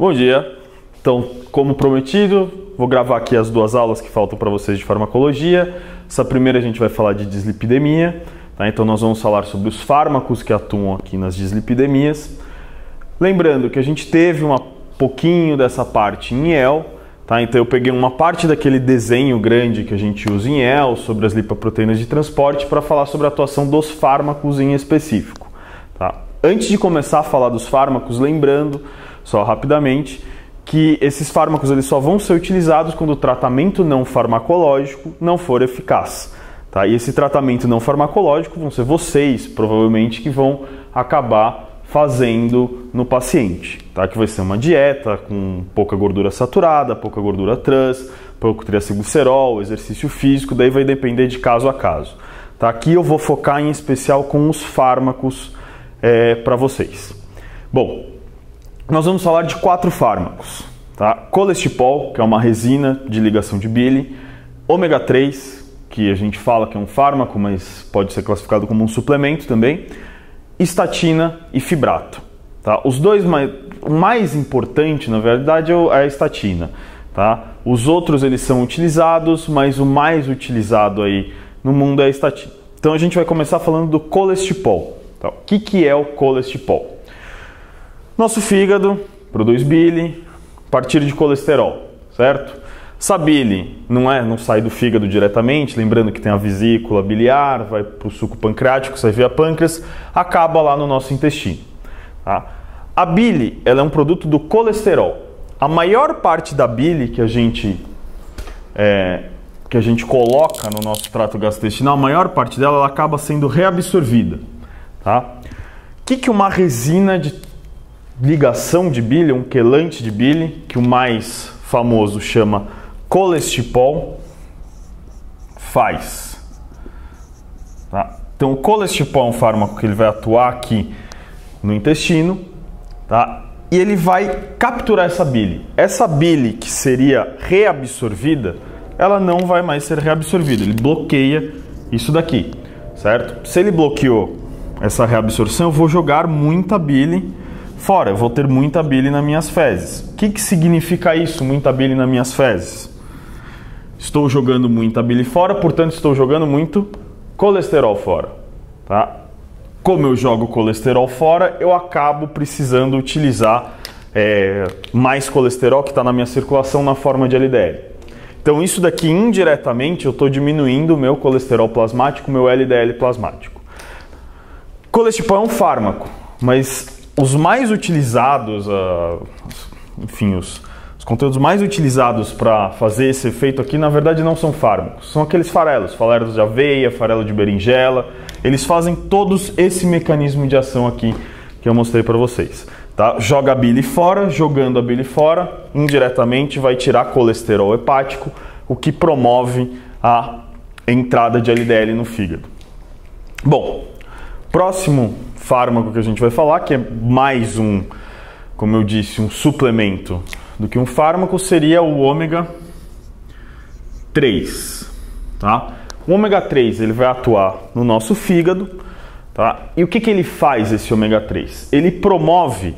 Bom dia! Então, como prometido, vou gravar aqui as duas aulas que faltam para vocês de farmacologia. Essa primeira a gente vai falar de dislipidemia, tá? Então nós vamos falar sobre os fármacos que atuam aqui nas dislipidemias. Lembrando que a gente teve um pouquinho dessa parte em EL, tá? Então eu peguei uma parte daquele desenho grande que a gente usa em EL sobre as lipoproteínas de transporte para falar sobre a atuação dos fármacos em específico, tá? Antes de começar a falar dos fármacos, lembrando só rapidamente que esses fármacos eles só vão ser utilizados quando o tratamento não farmacológico não for eficaz, tá? E esse tratamento não farmacológico vão ser vocês, provavelmente, que vão acabar fazendo no paciente, tá? Que vai ser uma dieta com pouca gordura saturada, pouca gordura trans, pouco triacilglicerol, exercício físico, daí vai depender de caso a caso, tá? Aqui eu vou focar em especial com os fármacos para vocês. Bom, nós vamos falar de 4 fármacos, tá? Colestipol, que é uma resina de ligação de bile, ômega 3, que a gente fala que é um fármaco, mas pode ser classificado como um suplemento também, estatina e fibrato, tá? Os dois o mais importante, na verdade, é a estatina, tá? Os outros eles são utilizados, mas o mais utilizado aí no mundo é a estatina. Então a gente vai começar falando do colestipol, tá? O que é o colestipol? Nosso fígado produz bile a partir de colesterol, certo? Essa bile não sai do fígado diretamente, lembrando que tem a vesícula biliar, vai para o suco pancreático, sai via pâncreas, acaba lá no nosso intestino, tá? A bile ela é um produto do colesterol. A maior parte da bile que a gente coloca no nosso trato gastrointestinal, a maior parte dela ela acaba sendo reabsorvida, tá? O que uma resina de ligação de bile, um quelante de bile, que o mais famoso chama colestipol, faz, tá? Então o colestipol é um fármaco que ele vai atuar aqui no intestino, tá? E ele vai capturar essa bile. Essa bile que seria reabsorvida, ela não vai mais ser reabsorvida, ele bloqueia isso daqui, certo? Se ele bloqueou essa reabsorção, eu vou jogar muita bile fora, eu vou ter muita bile nas minhas fezes. O que significa isso, muita bile nas minhas fezes? Estou jogando muita bile fora, portanto estou jogando muito colesterol fora, tá? Como eu jogo colesterol fora, eu acabo precisando utilizar mais colesterol que está na minha circulação na forma de LDL. Então isso daqui indiretamente eu estou diminuindo o meu colesterol plasmático, o meu LDL plasmático. Colestipol é um fármaco, mas os mais utilizados, enfim, os conteúdos mais utilizados para fazer esse efeito aqui, na verdade, não são fármacos. São aqueles farelos de aveia, farelo de berinjela. Eles fazem todos esse mecanismo de ação aqui que eu mostrei para vocês, tá? Joga a bile fora, jogando a bile fora, indiretamente vai tirar colesterol hepático, o que promove a entrada de LDL no fígado. Bom, próximo fármaco que a gente vai falar, que é mais como eu disse, um suplemento do que um fármaco, seria o ômega 3, tá? O ômega 3 ele vai atuar no nosso fígado, tá? E o que ele faz, esse ômega 3? Ele promove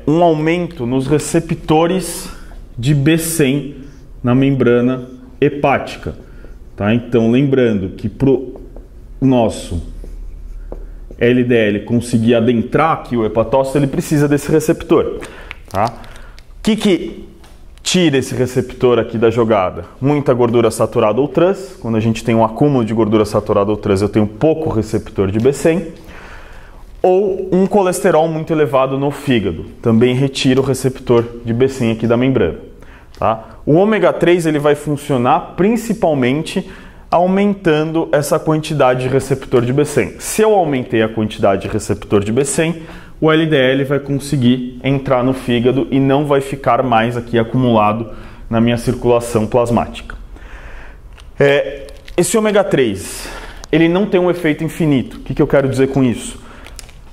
um aumento nos receptores de B100 na membrana hepática, tá? Então, lembrando que para o nosso LDL conseguir adentrar aqui o hepatócito, ele precisa desse receptor, tá? O que tira esse receptor aqui da jogada? Muita gordura saturada ou trans. Quando a gente tem um acúmulo de gordura saturada ou trans, eu tenho pouco receptor de B100. Ou um colesterol muito elevado no fígado. Também retira o receptor de B100 aqui da membrana, tá? O ômega 3 ele vai funcionar principalmente aumentando essa quantidade de receptor de B100. Se eu aumentei a quantidade de receptor de B100, o LDL vai conseguir entrar no fígado e não vai ficar mais aqui acumulado na minha circulação plasmática. Esse ômega 3, ele não tem um efeito infinito. O que eu quero dizer com isso?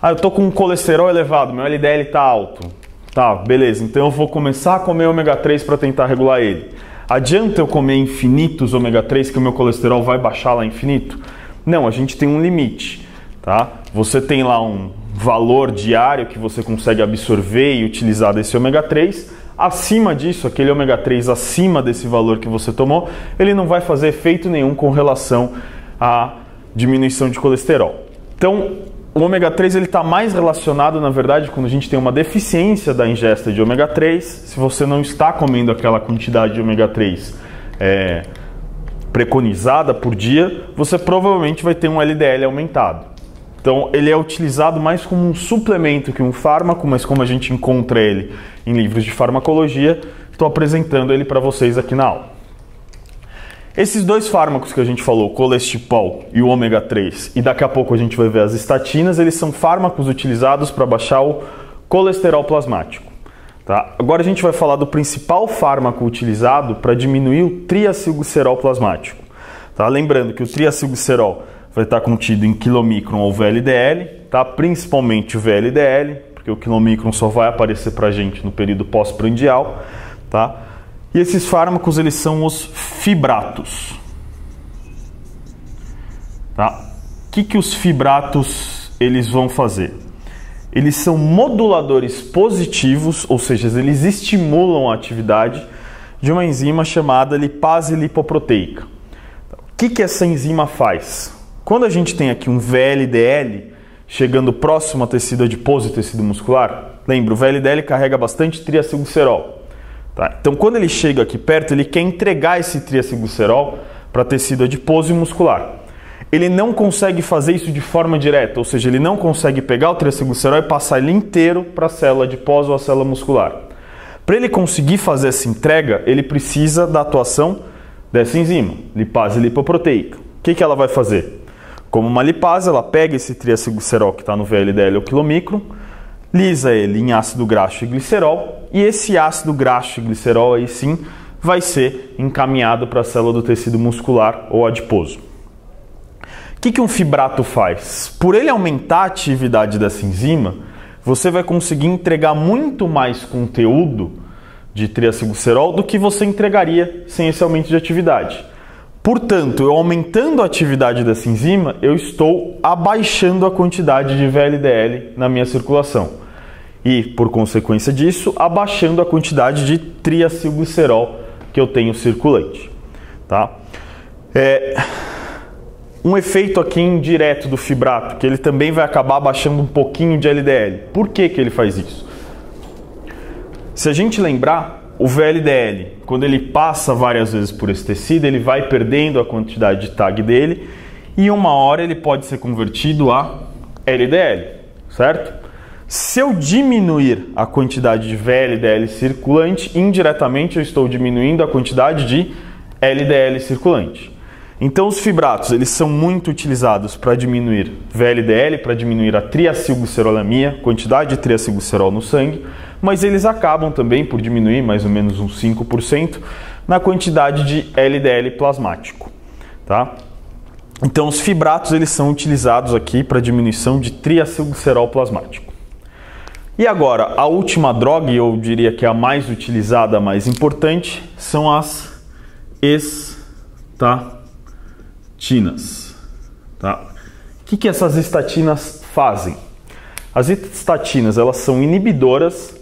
Eu estou com um colesterol elevado, meu LDL está alto. Tá, beleza, então eu vou começar a comer ômega 3 para tentar regular ele. Adianta eu comer infinitos ômega 3 que o meu colesterol vai baixar lá infinito? Não, a gente tem um limite, tá? Você tem lá um valor diário que você consegue absorver e utilizar desse ômega 3. Acima disso, aquele ômega 3 acima desse valor que você tomou, ele não vai fazer efeito nenhum com relação à diminuição de colesterol. Então, o ômega 3 está mais relacionado, na verdade, quando a gente tem uma deficiência da ingesta de ômega 3. Se você não está comendo aquela quantidade de ômega 3 preconizada por dia, você provavelmente vai ter um LDL aumentado. Então, ele é utilizado mais como um suplemento que um fármaco, mas como a gente encontra ele em livros de farmacologia, estou apresentando ele para vocês aqui na aula. Esses dois fármacos que a gente falou, o colestipol e o ômega 3, e daqui a pouco a gente vai ver as estatinas, eles são fármacos utilizados para baixar o colesterol plasmático. Tá? Agora a gente vai falar do principal fármaco utilizado para diminuir o triacilglicerol plasmático. Tá? Lembrando que o triacilglicerol vai estar contido em quilomicron ou VLDL, tá? Principalmente o VLDL, porque o quilomicron só vai aparecer para a gente no período pós-prandial. Tá? E esses fármacos, eles são os fibratos. Tá? O que os fibratos eles vão fazer? Eles são moduladores positivos, ou seja, eles estimulam a atividade de uma enzima chamada lipase lipoproteica. O que essa enzima faz? Quando a gente tem aqui um VLDL chegando próximo a tecido adiposo e tecido muscular, lembra, o VLDL carrega bastante triacilglicerol. Tá? Então, quando ele chega aqui perto, ele quer entregar esse triacilglicerol para tecido adiposo e muscular. Ele não consegue fazer isso de forma direta, ou seja, ele não consegue pegar o triacilglicerol e passar ele inteiro para a célula adiposa ou a célula muscular. Para ele conseguir fazer essa entrega, ele precisa da atuação dessa enzima, lipase lipoproteica. O que ela vai fazer? Como uma lipase, ela pega esse triacilglicerol que está no VLDL ou quilomicron, lisa ele em ácido graxo e glicerol, e esse ácido graxo e glicerol aí sim vai ser encaminhado para a célula do tecido muscular ou adiposo. O que um fibrato faz? Por ele aumentar a atividade dessa enzima, você vai conseguir entregar muito mais conteúdo de triacilglicerol do que você entregaria sem esse aumento de atividade. Portanto, eu aumentando a atividade dessa enzima, eu estou abaixando a quantidade de VLDL na minha circulação. E, por consequência disso, abaixando a quantidade de triacilglicerol que eu tenho circulante. Tá? Um efeito aqui indireto do fibrato, que ele também vai acabar abaixando um pouquinho de LDL. Por que ele faz isso? Se a gente lembrar, o VLDL, quando ele passa várias vezes por esse tecido, ele vai perdendo a quantidade de TAG dele e uma hora ele pode ser convertido a LDL, certo? Se eu diminuir a quantidade de VLDL circulante, indiretamente eu estou diminuindo a quantidade de LDL circulante. Então os fibratos, eles são muito utilizados para diminuir VLDL, para diminuir a triacilglicerolemia, quantidade de triacilglicerol no sangue, mas eles acabam também por diminuir mais ou menos uns 5% na quantidade de LDL plasmático. Tá? Então os fibratos, eles são utilizados aqui para diminuição de triacilglicerol plasmático. E agora, a última droga, e eu diria que é a mais utilizada, a mais importante, são as estatinas. Tá? O que essas estatinas fazem? As estatinas, elas são inibidoras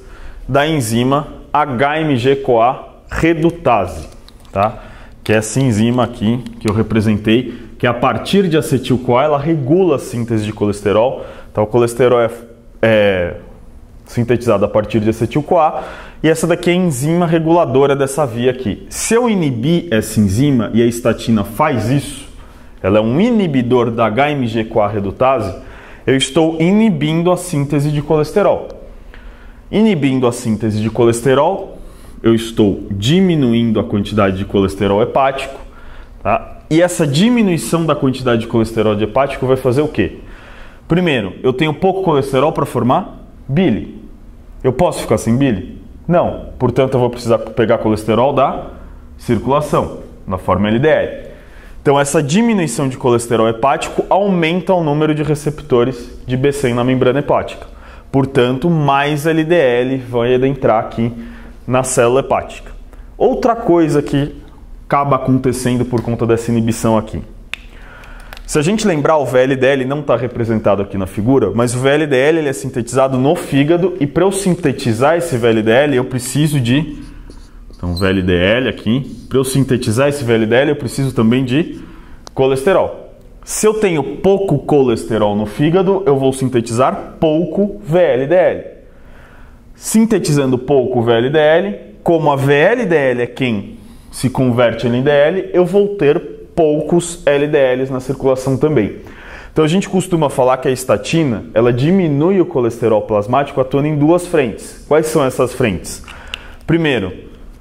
da enzima HMG-CoA redutase, tá? Que é essa enzima aqui que eu representei, que a partir de acetil-CoA ela regula a síntese de colesterol. Então, o colesterol é sintetizado a partir de acetil-CoA e essa daqui é a enzima reguladora dessa via aqui. Se eu inibir essa enzima e a estatina faz isso, ela é um inibidor da HMG-CoA redutase, eu estou inibindo a síntese de colesterol. Inibindo a síntese de colesterol, eu estou diminuindo a quantidade de colesterol hepático, tá? E essa diminuição da quantidade de colesterol hepático vai fazer o quê? Primeiro, eu tenho pouco colesterol para formar bile. Eu posso ficar sem bile? Não. Portanto, eu vou precisar pegar colesterol da circulação, na forma LDL. Então, essa diminuição de colesterol hepático aumenta o número de receptores de B100 na membrana hepática. Portanto, mais LDL vai adentrar aqui na célula hepática. Outra coisa que acaba acontecendo por conta dessa inibição aqui. Se a gente lembrar, o VLDL não está representado aqui na figura, mas o VLDL ele é sintetizado no fígado e para eu sintetizar esse VLDL eu preciso de... Então, VLDL aqui. Para eu sintetizar esse VLDL eu preciso também de colesterol. Se eu tenho pouco colesterol no fígado, eu vou sintetizar pouco VLDL. Sintetizando pouco VLDL, como a VLDL é quem se converte em LDL, eu vou ter poucos LDLs na circulação também. Então a gente costuma falar que a estatina, ela diminui o colesterol plasmático atuando em duas frentes. Quais são essas frentes? Primeiro,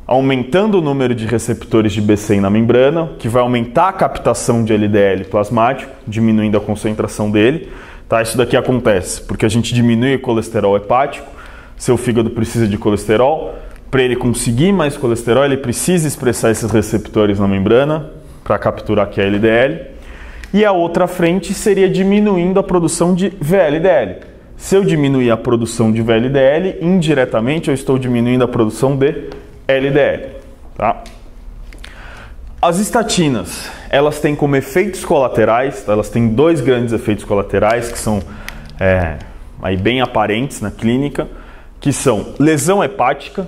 aumentando o número de receptores de B100 na membrana, que vai aumentar a captação de LDL plasmático, diminuindo a concentração dele. Tá? Isso daqui acontece porque a gente diminui o colesterol hepático, seu fígado precisa de colesterol, para ele conseguir mais colesterol, ele precisa expressar esses receptores na membrana, para capturar aqui a LDL, e a outra frente seria diminuindo a produção de VLDL. Se eu diminuir a produção de VLDL, indiretamente eu estou diminuindo a produção de LDL. Tá? As estatinas, elas têm como efeitos colaterais, elas têm dois grandes efeitos colaterais que são aí bem aparentes na clínica, que são lesão hepática.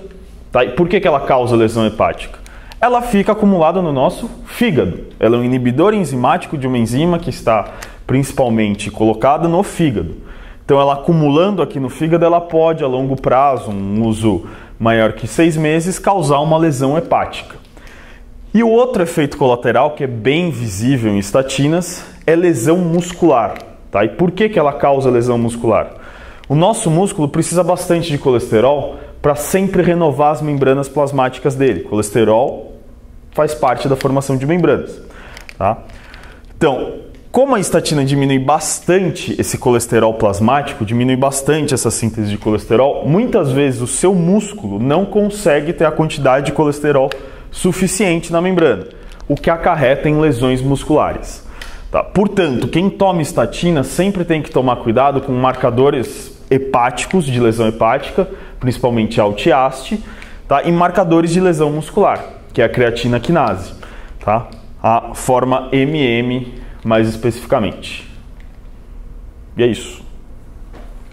Tá? E por que ela causa lesão hepática? Ela fica acumulada no nosso fígado. Ela é um inibidor enzimático de uma enzima que está principalmente colocada no fígado. Então, ela acumulando aqui no fígado, ela pode, a longo prazo, um uso maior que 6 meses, causar uma lesão hepática. E o outro efeito colateral, que é bem visível em estatinas, é lesão muscular. Tá? E por que ela causa lesão muscular? O nosso músculo precisa bastante de colesterol para sempre renovar as membranas plasmáticas dele. Colesterol faz parte da formação de membranas. Tá? Então, como a estatina diminui bastante esse colesterol plasmático, diminui bastante essa síntese de colesterol, muitas vezes o seu músculo não consegue ter a quantidade de colesterol suficiente na membrana, o que acarreta em lesões musculares. Tá? Portanto, quem toma estatina sempre tem que tomar cuidado com marcadores hepáticos, de lesão hepática, principalmente ALT-AST, tá? E marcadores de lesão muscular, que é a creatina quinase, tá? A forma MM mais especificamente. E é isso.